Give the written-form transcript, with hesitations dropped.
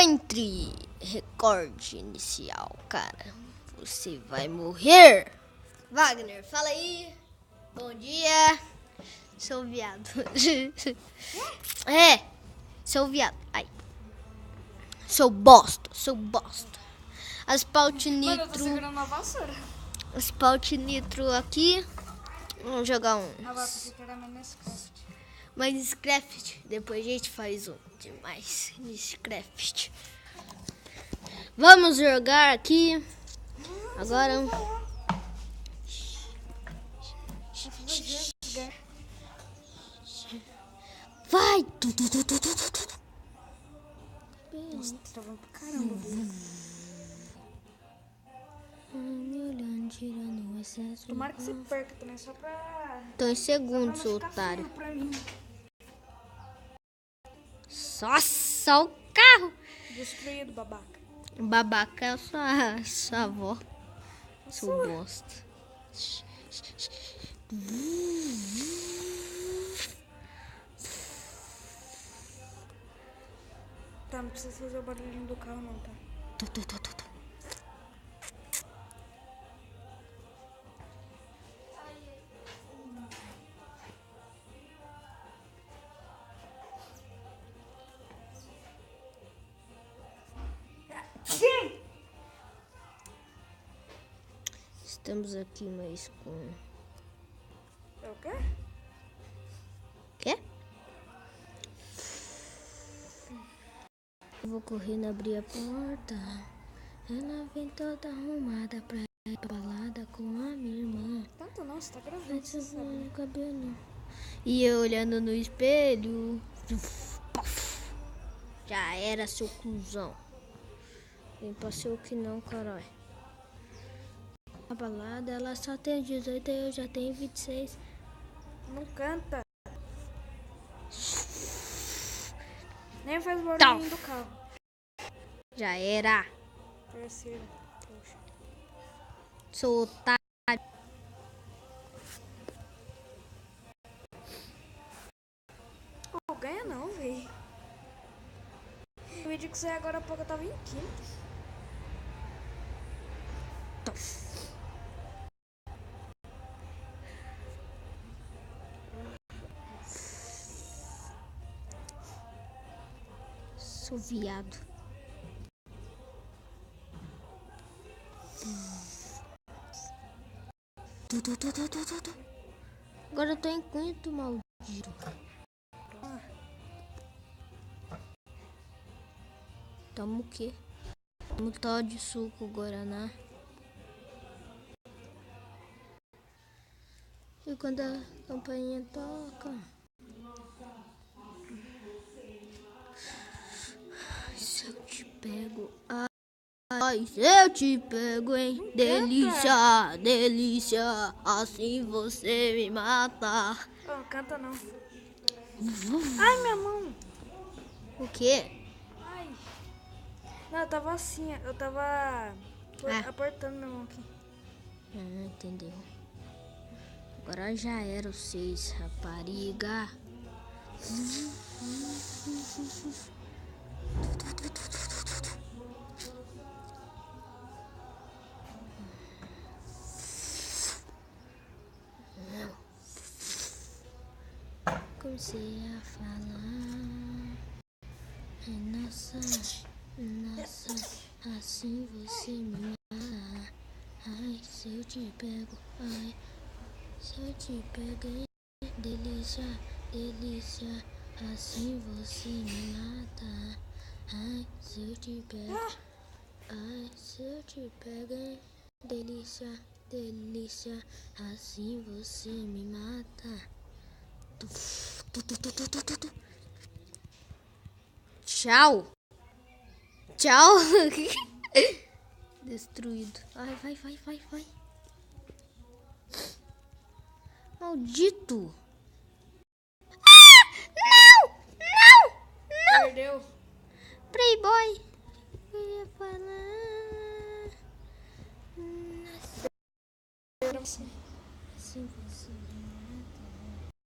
Entre. Recorde inicial, cara. Você vai morrer. Wagner, fala aí. Bom dia. Sou viado. Sou viado. Ai. Sou bosta. Aspalte Mano, eu tô nitro. segurando uma vassoura. Aspalte nitro aqui. Vamos jogar um. Agora você quer a Minecraft. Minecraft. Depois a gente faz um demais. Minecraft. Vamos jogar aqui. Agora. Vai! Nossa, tá travando pra caramba. Tomara que você perca também, só pra... Tô em segundo, Só seu pra não ficar otário. feio pra mim. Só o carro. Destruído, babaca. Babaca é sua avó. Sua bosta. Tá, não precisa fazer o barulhinho do carro não, tá? Tu. Sim! Estamos aqui, mas com... É o quê? Quê? Eu vou correndo abrir a porta. Ela vem toda arrumada pra ir pra balada com a minha irmã. Tanto não, você tá gravando, você sabe. No cabelo. E eu olhando no espelho. Já era, seu cuzão. Vem pra ser o que não, caralho. A balada, ela só tem 18 e eu já tenho 26. Não canta. Nem faz o barulhinho do carro. Já era. Terceiro. Poxa. Sou otário. Pô, ganha não, véi. O vídeo que saiu agora há pouco eu tava em quinto. Sou viado. Tu. Agora eu tô em quinto, maldito. Toma o quê? Toma Todd, suco, guaraná. E quando a campainha toca... Se eu te pego... Ai, se eu te pego, hein? Delícia, delícia. Assim você me mata. Oh, não canta não. Ai, minha mão. O quê? Ai. Não, eu tava assim, eu tava apertando minha mão aqui. Ah, entendeu. Agora já era os 6, rapariga. Comecei a falar. Nossa, assim você me mata. Ai, se eu te pego, ai, se eu te pego, hein? Delícia, delícia, assim você me mata. Ai, se eu te pego, ai, se eu te pego, hein? Delícia, delícia, assim você me mata. Tchau. Destruído. Ai, vai. Maldito.